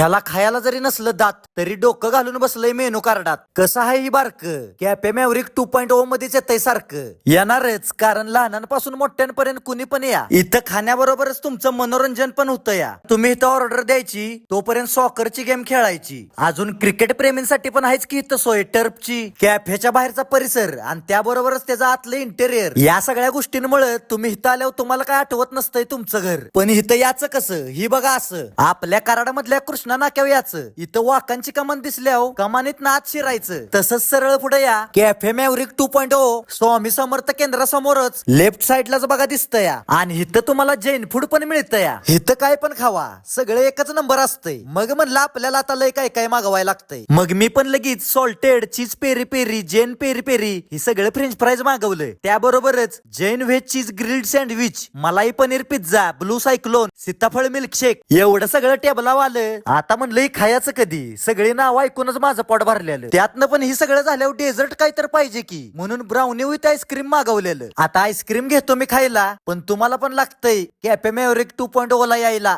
ह्याला खायला जरी नसलं दात तरी डोकं घालून बसलंय मेनू कार्डात. कसं आहे ही बारक कॅफे मॅव्हरिक 2.0 मध्येच येतंय सारखं. येणारच, कारण लहानांपासून मोठ्यांपर्यंत कुणी पण या. इथं खाण्याबरोबरच तुमचं मनोरंजन पण होतं या. तुम्ही इथं ऑर्डर द्यायची, तोपर्यंत सॉकरची गेम खेळायची. अजून क्रिकेट प्रेमींसाठी पण आहेच की इथं सोय टर्फची. कॅफेच्या बाहेरचा परिसर आणि त्याबरोबरच त्याचं आतलं इंटेरियर, या सगळ्या गोष्टींमुळे तुम्ही इथं आल्यावर तुम्हाला काय आठवत नसतंय तुमचं घर. पण इथं याचं कसं, ही बघा असं आपल्या कराडामधल्या कृष्णा नाक्यावर याचं. इथं वाकांची कमान दिसल्यावर कमानीत नाच शिरायचं. तसंच सरळ पुढे या कॅफे मॅव्हरिक 2.0 स्वामी समर्थ केंद्रासमोरच लेफ्ट साइडलाच बघा दिसतंय या. आणि इथं तुम्हाला जैन फूड पण मिळतं या. इथं काय पण खावा, सगळे एकच नंबर असतंय. मग म्हणलं आपल्याला आता लय काय काय मागवायला लागतंय. मग मी पण लगेच salted cheese peri peri, Jain peri peri ही सगळं फ्रेंच फ्राईज मागवलं. त्याबरोबरच Jain veg cheese grilled sandwich, malai paneer pizza, blue cyclone, सीताफळ मिल्कशेक, एवढं सगळं टेबलावर आलं. आता म्हणलं खायचं कधी, सगळी नाव ऐकूनच माझं पोट भरलेलं. त्यातनं पण ही सगळं झाल्यावर डेझर्ट काय तर पाहिजे की, म्हणून ब्राउनी विथ आईस्क्रीम मागवलेलं. आता आईस्क्रीम घेतो मी खायला, पण तुम्हाला पण लागतंय कॅफे मॅव्हरिक 2.0 ला यायला.